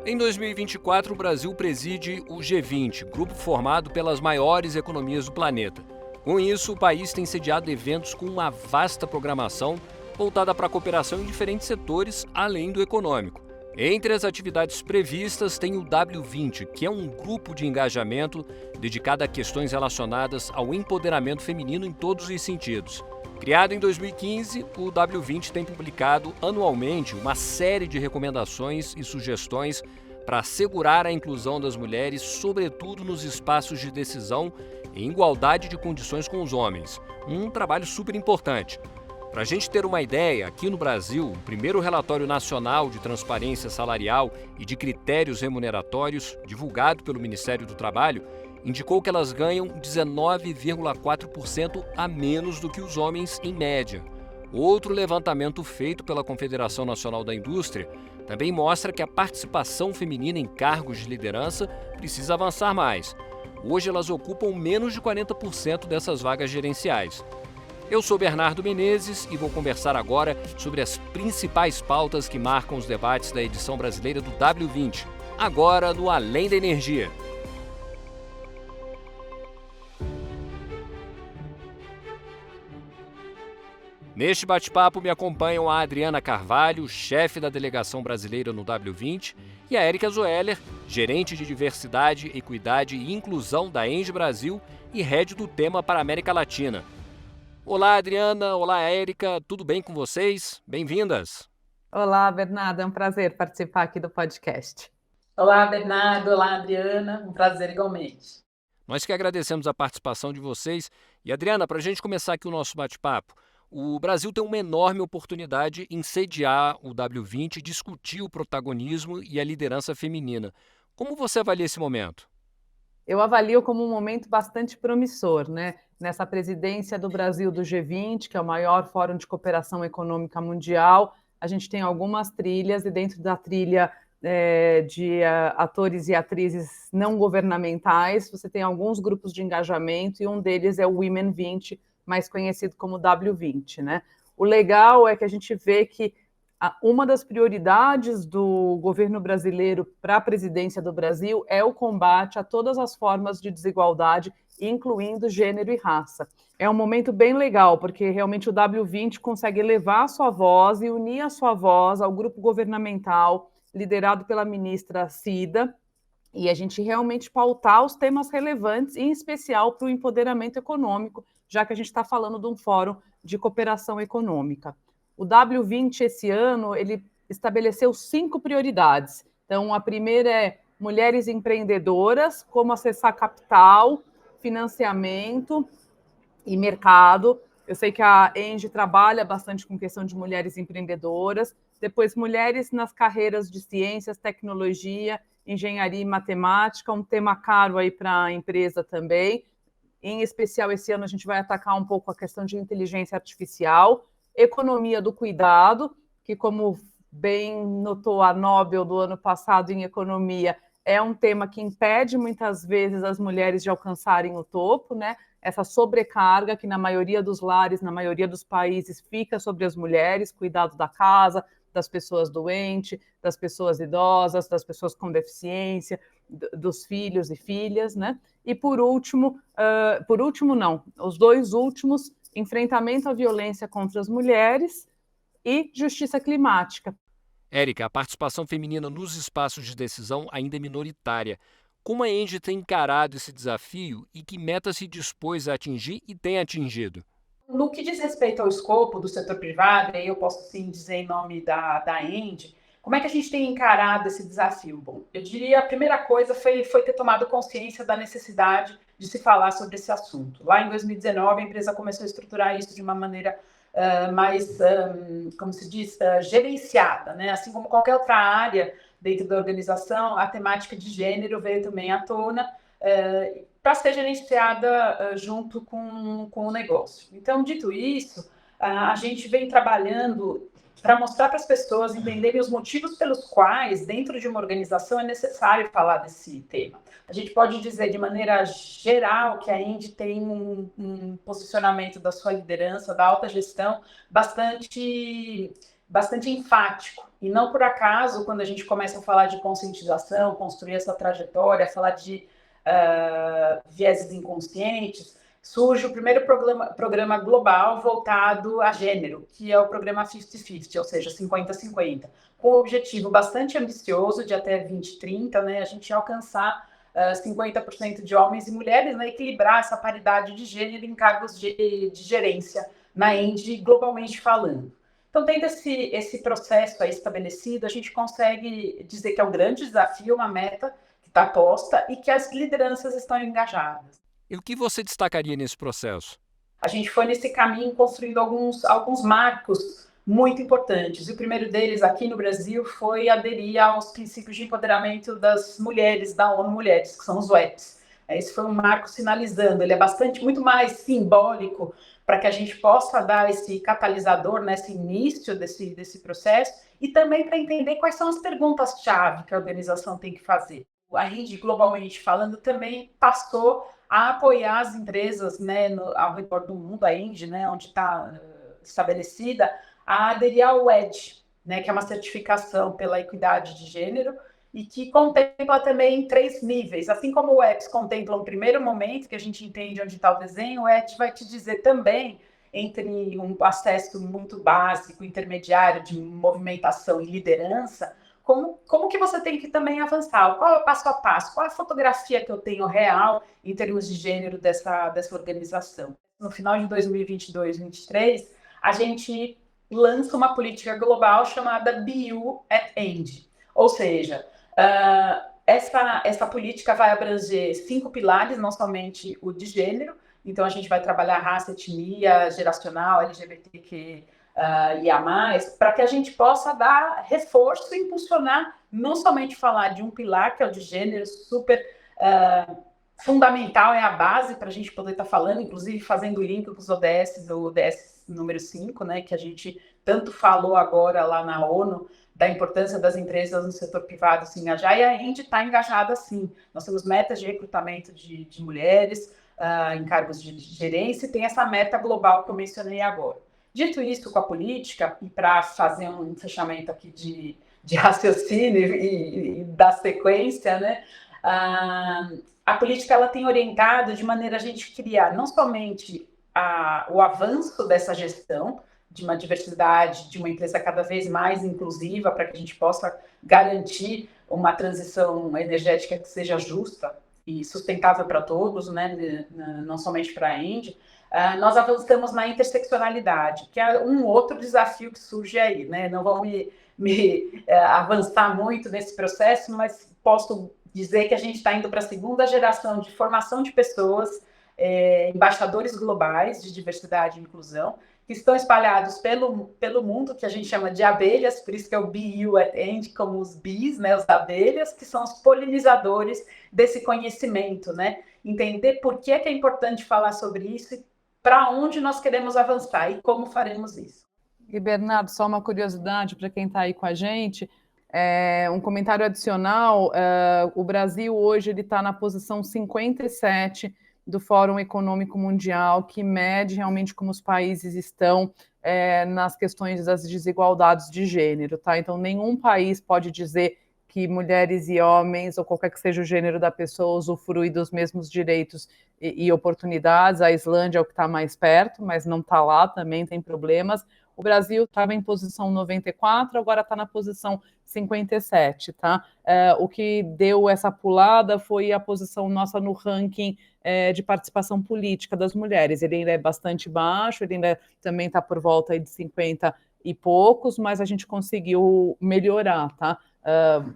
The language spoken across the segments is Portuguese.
Em 2024, o Brasil preside o G20, grupo formado pelas maiores economias do planeta. Com isso, o país tem sediado eventos com uma vasta programação voltada para a cooperação em diferentes setores, além do econômico. Entre as atividades previstas tem o W20, que é um grupo de engajamento dedicado a questões relacionadas ao empoderamento feminino em todos os sentidos. Criado em 2015, o W20 tem publicado anualmente uma série de recomendações e sugestões para assegurar a inclusão das mulheres, sobretudo nos espaços de decisão, em igualdade de condições com os homens. Um trabalho super importante. Para a gente ter uma ideia, aqui no Brasil, o primeiro relatório nacional de transparência salarial e de critérios remuneratórios, divulgado pelo Ministério do Trabalho, indicou que elas ganham 19,4% a menos do que os homens em média. Outro levantamento feito pela Confederação Nacional da Indústria também mostra que a participação feminina em cargos de liderança precisa avançar mais. Hoje elas ocupam menos de 40% dessas vagas gerenciais. Eu sou Bernardo Menezes e vou conversar agora sobre as principais pautas que marcam os debates da edição brasileira do W20, agora no Além da Energia. Neste bate-papo me acompanham a Adriana Carvalho, chefe da delegação brasileira no W20, e a Érica Zoeller, gerente de diversidade, equidade e inclusão da ENGIE Brasil e head do tema para a América Latina. Olá, Adriana. Olá, Érica. Tudo bem com vocês? Bem-vindas. Olá, Bernardo. É um prazer participar aqui do podcast. Olá, Bernardo. Olá, Adriana. Um prazer igualmente. Nós que agradecemos a participação de vocês. E, Adriana, para a gente começar aqui o nosso bate-papo, o Brasil tem uma enorme oportunidade em sediar o W20 e discutir o protagonismo e a liderança feminina. Como você avalia esse momento? Eu avalio como um momento bastante promissor, né? Nessa presidência do Brasil do G20, que é o maior fórum de cooperação econômica mundial, a gente tem algumas trilhas e dentro da trilha de atores e atrizes não governamentais, você tem alguns grupos de engajamento e um deles é o Women 20, mais conhecido como W20, né? O legal é que a gente vê que uma das prioridades do governo brasileiro para a presidência do Brasil é o combate a todas as formas de desigualdade, incluindo gênero e raça. É um momento bem legal, porque realmente o W20 consegue levar a sua voz e unir a sua voz ao grupo governamental liderado pela ministra Cida, e a gente realmente pautar os temas relevantes, em especial para o empoderamento econômico, já que a gente está falando de um fórum de cooperação econômica. O W20, esse ano, ele estabeleceu 5 prioridades. Então, a primeira é mulheres empreendedoras, como acessar capital, financiamento e mercado. Eu sei que a ENGIE trabalha bastante com questão de mulheres empreendedoras. Depois, mulheres nas carreiras de ciências, tecnologia, engenharia e matemática, um tema caro aí para a empresa também. Em especial, esse ano a gente vai atacar um pouco a questão de inteligência artificial, economia do cuidado, que como bem notou a Nobel do ano passado em economia, é um tema que impede muitas vezes as mulheres de alcançarem o topo, né? Essa sobrecarga que na maioria dos lares, na maioria dos países, fica sobre as mulheres, cuidado da casa, das pessoas doentes, das pessoas idosas, das pessoas com deficiência, dos filhos e filhas, né? E por último não, os dois últimos, enfrentamento à violência contra as mulheres e justiça climática. Érica, a participação feminina nos espaços de decisão ainda é minoritária. Como a ENGIE tem encarado esse desafio e que meta se dispôs a atingir e tem atingido? No que diz respeito ao escopo do setor privado, aí eu posso sim dizer em nome da ENGIE, como é que a gente tem encarado esse desafio? Bom, eu diria a primeira coisa foi ter tomado consciência da necessidade de se falar sobre esse assunto. Lá em 2019, a empresa começou a estruturar isso de uma maneira mais, como se diz, gerenciada, né? Assim como qualquer outra área dentro da organização, a temática de gênero veio também à tona para ser gerenciada junto com o negócio. Então, dito isso, a gente vem trabalhando para mostrar para as pessoas entenderem os motivos pelos quais, dentro de uma organização, é necessário falar desse tema. A gente pode dizer, de maneira geral, que a ENGIE tem um posicionamento da sua liderança, da alta gestão, bastante bastante enfático. E não por acaso, quando a gente começa a falar de conscientização, construir essa trajetória, falar de vieses inconscientes, surge o primeiro programa global voltado a gênero, que é o programa 50-50, ou seja, 50-50, com um objetivo bastante ambicioso de até 2030, né, a gente alcançar 50% de homens e mulheres, né, equilibrar essa paridade de gênero em cargos de gerência na Índia, globalmente falando. Então, tendo esse processo aí estabelecido, a gente consegue dizer que é um grande desafio, uma meta que está posta e que as lideranças estão engajadas. E o que você destacaria nesse processo? A gente foi nesse caminho construindo alguns marcos muito importantes. E o primeiro deles aqui no Brasil foi aderir aos princípios de empoderamento das mulheres, da ONU Mulheres, que são os WEPs. Esse foi um marco sinalizando, ele é muito mais simbólico para que a gente possa dar esse catalisador, né, esse início desse processo, e também para entender quais são as perguntas-chave que a organização tem que fazer. A Indy, globalmente falando, também passou a apoiar as empresas, né, ao redor do mundo, a Indy, né, onde está estabelecida, a aderir ao EDGE, né, que é uma certificação pela equidade de gênero, e que contempla também 3 níveis. Assim como o EPS contempla um primeiro momento, que a gente entende onde está o desenho, o EDGE vai te dizer também, entre um acesso muito básico, intermediário, de movimentação e liderança, como que você tem que também avançar, qual é o passo a passo, qual é a fotografia que eu tenho real em termos de gênero dessa organização. No final de 2022, 2023, a gente lança uma política global chamada BU at End, ou seja, essa política vai abranger 5 pilares, não somente o de gênero, então a gente vai trabalhar raça, etnia, geracional, LGBTQ, e a mais, para que a gente possa dar reforço e impulsionar, não somente falar de um pilar, que é o de gênero, super fundamental, é a base para a gente poder estar falando, inclusive fazendo o link com os ODS, do ODS número 5, né, que a gente tanto falou agora lá na ONU, da importância das empresas no setor privado se engajar, e a Indy está engajada sim. Nós temos metas de recrutamento de mulheres em cargos de gerência, e tem essa meta global que eu mencionei agora. Dito isso com a política, e para fazer um fechamento aqui de raciocínio e da sequência, né, a política ela tem orientado de maneira a gente criar não somente o avanço dessa gestão, de uma diversidade, de uma empresa cada vez mais inclusiva, para que a gente possa garantir uma transição energética que seja justa e sustentável para todos, né, não somente para a Indy. Nós avançamos na interseccionalidade, que é um outro desafio que surge aí, né? Não vou me avançar muito nesse processo, mas posso dizer que a gente está indo para a segunda geração de formação de pessoas, embaixadores globais de diversidade e inclusão, que estão espalhados pelo mundo, que a gente chama de abelhas, por isso que é o BU at End, como os bees, né, as abelhas, que são os polinizadores desse conhecimento, né? Entender por que é importante falar sobre isso e para onde nós queremos avançar e como faremos isso. E, Bernardo, só uma curiosidade para quem está aí com a gente, um comentário adicional, o Brasil hoje está na posição 57 do Fórum Econômico Mundial, que mede realmente como os países estão nas questões das desigualdades de gênero, tá? Então, nenhum país pode dizer que mulheres e homens, ou qualquer que seja o gênero da pessoa, usufrui dos mesmos direitos e oportunidades. A Islândia é o que está mais perto, mas não está lá, também tem problemas. O Brasil estava em posição 94, agora está na posição 57, tá? O que deu essa pulada foi a posição nossa no ranking de participação política das mulheres. Ele ainda é bastante baixo, ele ainda também está por volta aí de 50 e poucos, mas a gente conseguiu melhorar, tá?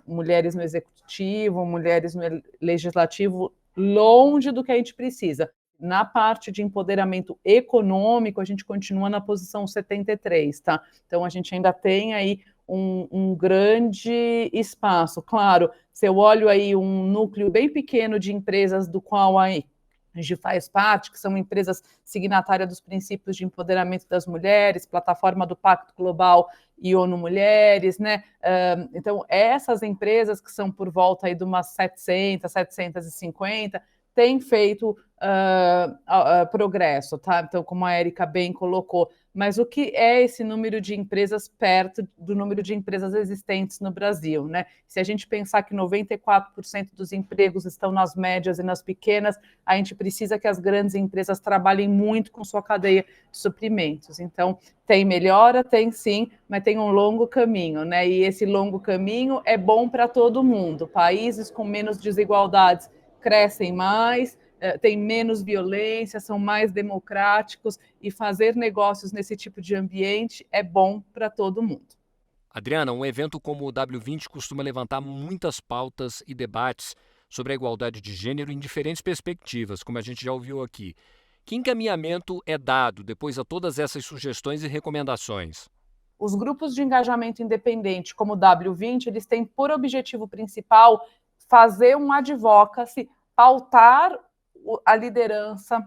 Mulheres no executivo, mulheres no legislativo, longe do que a gente precisa. Na parte de empoderamento econômico, a gente continua na posição 73, tá? Então, a gente ainda tem aí um grande espaço. Claro, se eu olho aí um núcleo bem pequeno de empresas do qual aí a gente faz parte, que são empresas signatárias dos princípios de empoderamento das mulheres, plataforma do Pacto Global e ONU Mulheres, né? Então, essas empresas que são por volta aí de umas 700, 750, têm feito progresso, tá? Então, como a Érica bem colocou, mas o que é esse número de empresas perto do número de empresas existentes no Brasil, né? Se a gente pensar que 94% dos empregos estão nas médias e nas pequenas, a gente precisa que as grandes empresas trabalhem muito com sua cadeia de suprimentos. Então, tem melhora? Tem sim, mas tem um longo caminho, né? E esse longo caminho é bom para todo mundo. Países com menos desigualdades crescem mais, tem menos violência, são mais democráticos, e fazer negócios nesse tipo de ambiente é bom para todo mundo. Adriana, um evento como o W20 costuma levantar muitas pautas e debates sobre a igualdade de gênero em diferentes perspectivas, como a gente já ouviu aqui. Que encaminhamento é dado depois a todas essas sugestões e recomendações? Os grupos de engajamento independente, como o W20, eles têm por objetivo principal fazer um advocacy, pautar a liderança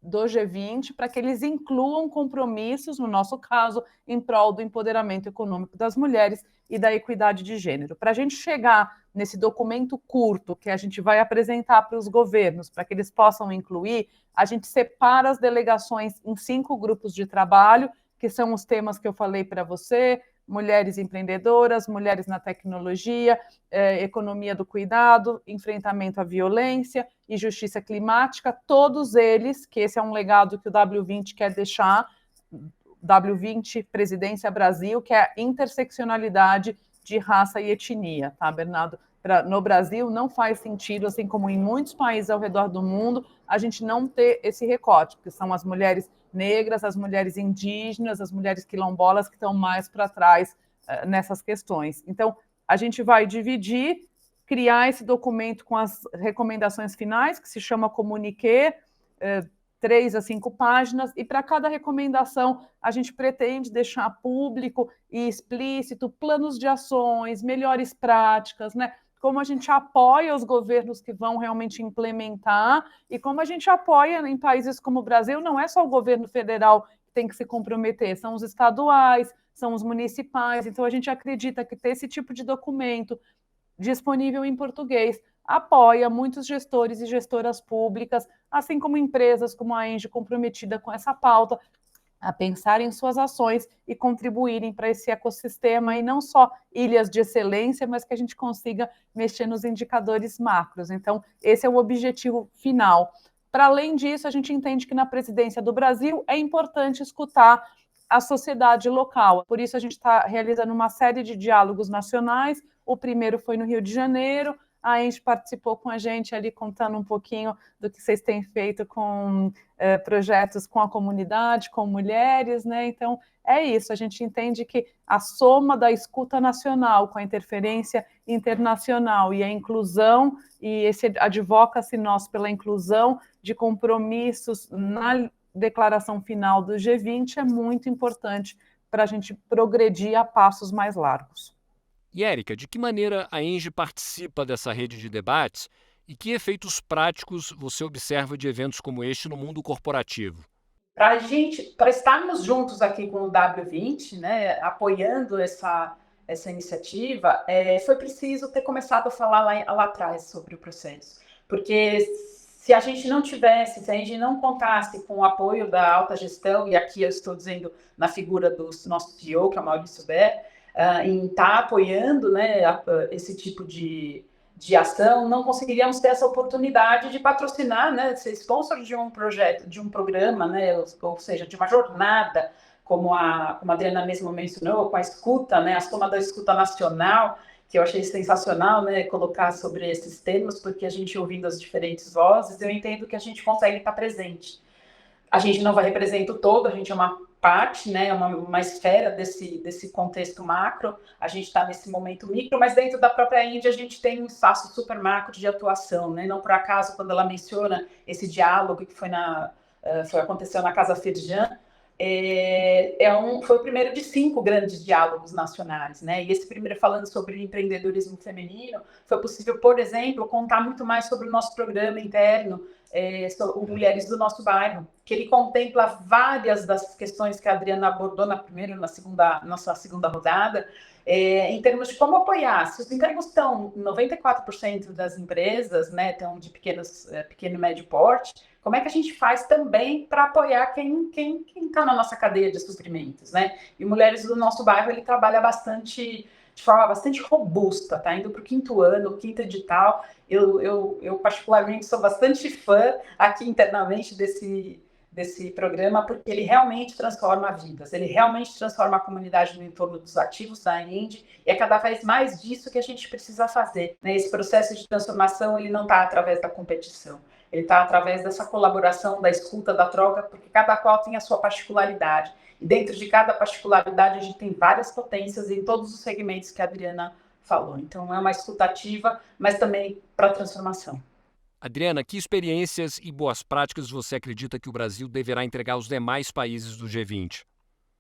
do G20 para que eles incluam compromissos, no nosso caso, em prol do empoderamento econômico das mulheres e da equidade de gênero. Para a gente chegar nesse documento curto que a gente vai apresentar para os governos, para que eles possam incluir, a gente separa as delegações em 5 grupos de trabalho, que são os temas que eu falei para você: mulheres empreendedoras, mulheres na tecnologia, economia do cuidado, enfrentamento à violência e justiça climática, todos eles, que esse é um legado que o W20 quer deixar, W20 Presidência Brasil, que é a interseccionalidade de raça e etnia, tá, Bernardo? No Brasil não faz sentido, assim como em muitos países ao redor do mundo, a gente não ter esse recorte, porque são as mulheres negras, as mulheres indígenas, as mulheres quilombolas que estão mais para trás nessas questões. Então, a gente vai dividir, criar esse documento com as recomendações finais, que se chama comuniqué, 3 a 5 páginas, e para cada recomendação a gente pretende deixar público e explícito planos de ações, melhores práticas, né? Como a gente apoia os governos que vão realmente implementar e como a gente apoia em países como o Brasil. Não é só o governo federal que tem que se comprometer, são os estaduais, são os municipais. Então, a gente acredita que ter esse tipo de documento disponível em português apoia muitos gestores e gestoras públicas, assim como empresas como a Engie, comprometida com essa pauta, a pensar em suas ações e contribuírem para esse ecossistema, e não só ilhas de excelência, mas que a gente consiga mexer nos indicadores macros. Então, esse é o objetivo final. Para além disso, a gente entende que na presidência do Brasil é importante escutar a sociedade local. Por isso, a gente está realizando uma série de diálogos nacionais. O primeiro foi no Rio de Janeiro. A Engie participou com a gente ali, contando um pouquinho do que vocês têm feito com projetos com a comunidade, com mulheres, né? Então, é isso. A gente entende que a soma da escuta nacional com a interferência internacional e a inclusão, e esse advocacy nosso pela inclusão de compromissos na declaração final do G20 é muito importante para a gente progredir a passos mais largos. E, Érica, de que maneira a Engie participa dessa rede de debates e que efeitos práticos você observa de eventos como este no mundo corporativo? Para estarmos juntos aqui com o W20, né, apoiando essa iniciativa, foi preciso ter começado a falar lá atrás sobre o processo. Porque se a gente não tivesse, se a gente não contasse com o apoio da alta gestão, e aqui eu estou dizendo na figura do nosso CEO, que é o Maurício Ber, em estar apoiando, né, esse tipo de ação, não conseguiríamos ter essa oportunidade de patrocinar, né, ser sponsor de um projeto, de um programa, né, ou seja, de uma jornada, como a Adriana mesmo mencionou, com a escuta, né, a soma da escuta nacional, que eu achei sensacional, né, colocar sobre esses temas, porque a gente, ouvindo as diferentes vozes, eu entendo que a gente consegue estar presente. A gente não vai representar o todo, a gente é uma parte, né, uma esfera desse contexto macro, a gente está nesse momento micro, mas dentro da própria Índia a gente tem um espaço super macro de atuação, né? Não por acaso, quando ela menciona esse diálogo que aconteceu na Casa Firjan, foi o primeiro de 5 grandes diálogos nacionais, né? E esse primeiro, falando sobre empreendedorismo feminino, foi possível, por exemplo, contar muito mais sobre o nosso programa interno, o Mulheres do Nosso Bairro, que ele contempla várias das questões que a Adriana abordou na primeira e nossa segunda rodada, em termos de como apoiar. Se os empregos estão, 94% das empresas, né, estão de pequeno e médio porte, como é que a gente faz também para apoiar quem está na nossa cadeia de suprimentos, né? E Mulheres do Nosso Bairro, ele trabalha bastante, de forma bastante robusta, tá indo para o 5º ano, o 5º edital. Eu particularmente sou bastante fã aqui internamente desse programa, porque ele realmente transforma vidas, ele realmente transforma a comunidade no entorno dos ativos da ENDE, e é cada vez mais disso que a gente precisa fazer, né? Esse processo de transformação, ele não está através da competição, ele está através dessa colaboração, da escuta, da troca, porque cada qual tem a sua particularidade, e dentro de cada particularidade a gente tem várias potências em todos os segmentos que a Adriana falou. Então é uma escuta ativa, mas também para a transformação. Adriana, que experiências e boas práticas você acredita que o Brasil deverá entregar aos demais países do G20?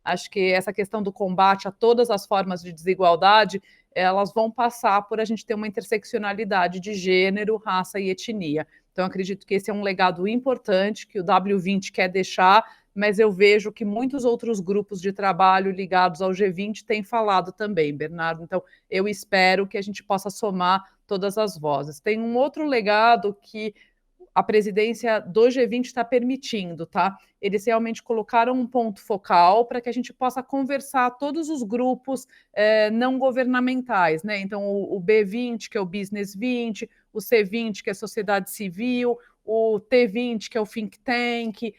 Acho que essa questão do combate a todas as formas de desigualdade, elas vão passar por a gente ter uma interseccionalidade de gênero, raça e etnia. Então, acredito que esse é um legado importante que o W20 quer deixar, mas eu vejo que muitos outros grupos de trabalho ligados ao G20 têm falado também, Bernardo. Então, eu espero que a gente possa somar todas as vozes. Tem um outro legado que a presidência do G20 está permitindo, tá? Eles realmente colocaram um ponto focal para que a gente possa conversar todos os grupos não governamentais, né? Então, o B20, que é o Business 20, o C20, que é a sociedade civil, o T20, que é o think tank,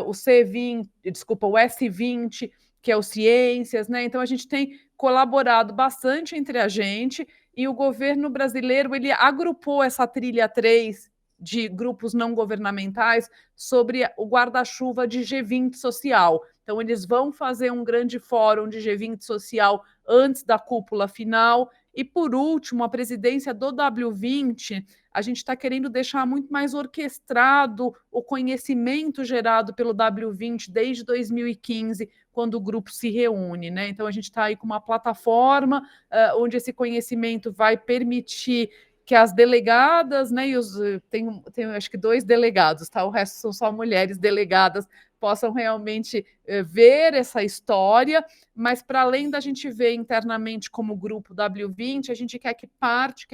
o C20, desculpa, o S20, que é o ciências, né? Então, a gente tem colaborado bastante entre a gente, e o governo brasileiro, ele agrupou essa trilha 3 de grupos não governamentais sobre o guarda-chuva de G20 social. Então, eles vão fazer um grande fórum de G20 social antes da cúpula final. E, por último, a presidência do W20, a gente está querendo deixar muito mais orquestrado o conhecimento gerado pelo W20 desde 2015, quando o grupo se reúne, né? Então, a gente está aí com uma plataforma onde esse conhecimento vai permitir que as delegadas, né, e tem acho que 2 delegados, tá? O resto são só mulheres delegadas, possam realmente ver essa história, mas para além da gente ver internamente como grupo W20, a gente quer que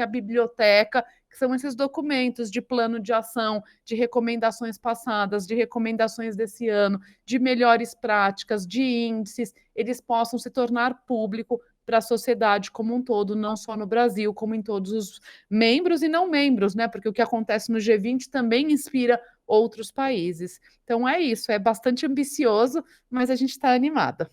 a biblioteca, que são esses documentos de plano de ação, de recomendações passadas, de recomendações desse ano, de melhores práticas, de índices, eles possam se tornar público para a sociedade como um todo, não só no Brasil, como em todos os membros e não membros, né? Porque o que acontece no G20 também inspira outros países. Então é isso, é bastante ambicioso, mas a gente está animada.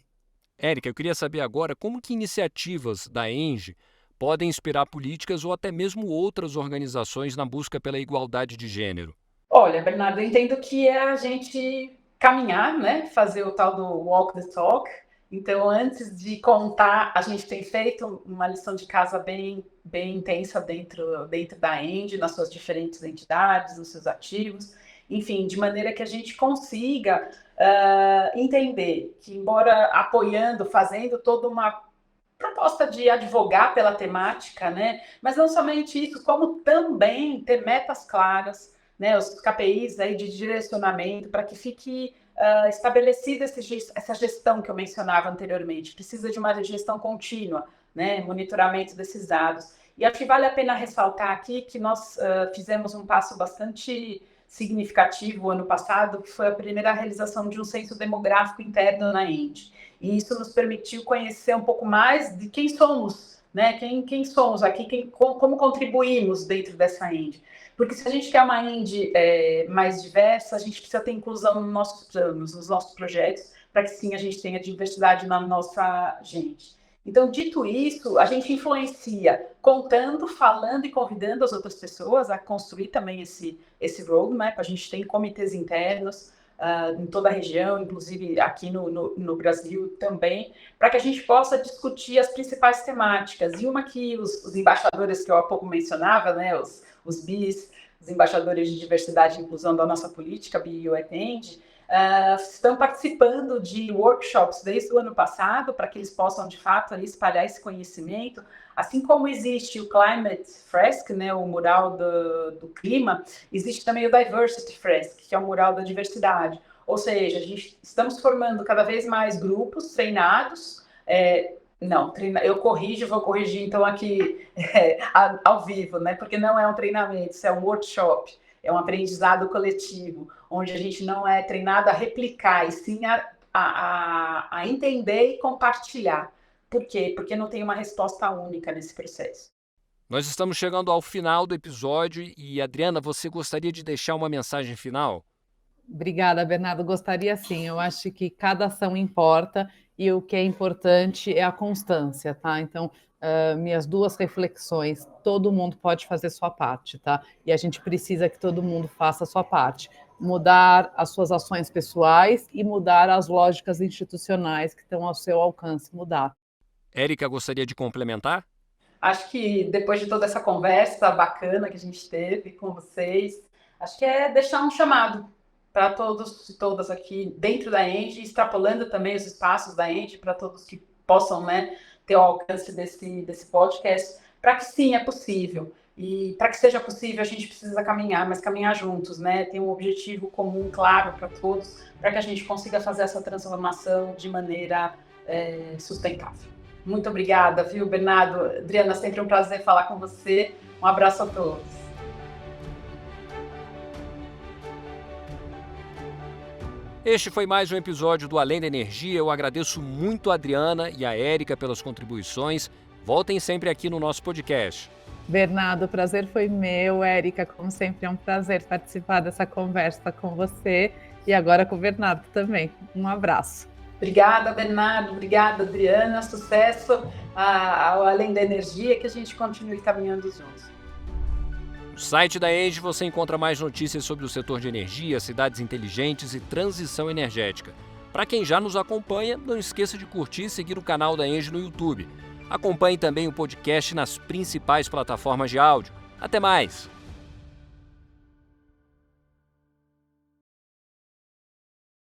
Érica, eu queria saber agora como que iniciativas da ENGE podem inspirar políticas ou até mesmo outras organizações na busca pela igualdade de gênero. Olha, Bernardo, eu entendo que é a gente caminhar, né? Fazer o tal do walk the talk. Então, antes de contar, a gente tem feito uma lição de casa bem intensa dentro da ENDE, nas suas diferentes entidades, nos seus ativos, enfim, de maneira que a gente consiga entender que, embora apoiando, fazendo toda uma proposta de advogar pela temática, né? Mas não somente isso, como também ter metas claras, né? Os KPIs aí de direcionamento para que fique estabelecida essa gestão que eu mencionava anteriormente. Precisa de uma gestão contínua, né? Monitoramento desses dados. E acho que vale a pena ressaltar aqui que nós fizemos um passo bastante significativo ano passado, que foi a primeira realização de um censo demográfico interno na ENDE. E isso nos permitiu conhecer um pouco mais de quem somos, né? Quem somos aqui, como contribuímos dentro dessa ENDE. Porque se a gente quer uma ENDE mais diversa, a gente precisa ter inclusão nos nossos planos, nos nossos projetos, para que sim a gente tenha diversidade na nossa gente. Então, dito isso, a gente influencia contando, falando e convidando as outras pessoas a construir também esse roadmap. A gente tem comitês internos em toda a região, inclusive aqui no Brasil também, para que a gente possa discutir as principais temáticas. E uma que os embaixadores que eu há pouco mencionava, né, os BIs, os embaixadores de diversidade e inclusão da nossa política, BI e ENDE, estão participando de workshops desde o ano passado para que eles possam, de fato, ali, espalhar esse conhecimento. Assim como existe o Climate Fresk, né, o mural do clima, existe também o Diversity Fresk, que é o mural da diversidade. Ou seja, estamos formando cada vez mais grupos treinados. Eu vou corrigir então aqui ao vivo, né, porque não é um treinamento, isso é um workshop. é um aprendizado coletivo, onde a gente não é treinado a replicar, e sim a entender e compartilhar. Por quê? Porque não tem uma resposta única nesse processo. Nós estamos chegando ao final do episódio e, Adriana, você gostaria de deixar uma mensagem final? Obrigada, Bernardo. Gostaria sim. Eu acho que cada ação importa e o que é importante é a constância, tá? Então, minhas duas reflexões: todo mundo pode fazer sua parte, tá? E a gente precisa que todo mundo faça a sua parte. Mudar as suas ações pessoais e mudar as lógicas institucionais que estão ao seu alcance mudar. Érica, gostaria de complementar? Acho que depois de toda essa conversa bacana que a gente teve com vocês, acho que é deixar um chamado para todos e todas aqui dentro da ENGIE, extrapolando também os espaços da ENGIE para todos que possam, né, ter o alcance desse podcast, para que sim, é possível. E para que seja possível, a gente precisa caminhar, mas caminhar juntos, né? Tem um objetivo comum, claro, para todos, para que a gente consiga fazer essa transformação de maneira sustentável. Muito obrigada, viu, Bernardo? Adriana, sempre um prazer falar com você. Um abraço a todos. Este foi mais um episódio do Além da Energia. Eu agradeço muito a Adriana e a Érica pelas contribuições. Voltem sempre aqui no nosso podcast. Bernardo, o prazer foi meu. Érica, como sempre, é um prazer participar dessa conversa com você e agora com o Bernardo também. Um abraço. Obrigada, Bernardo. Obrigada, Adriana. Sucesso ao Além da Energia, que a gente continue caminhando juntos. No site da ENGIE você encontra mais notícias sobre o setor de energia, cidades inteligentes e transição energética. Para quem já nos acompanha, não esqueça de curtir e seguir o canal da ENGIE no YouTube. Acompanhe também o podcast nas principais plataformas de áudio. Até mais!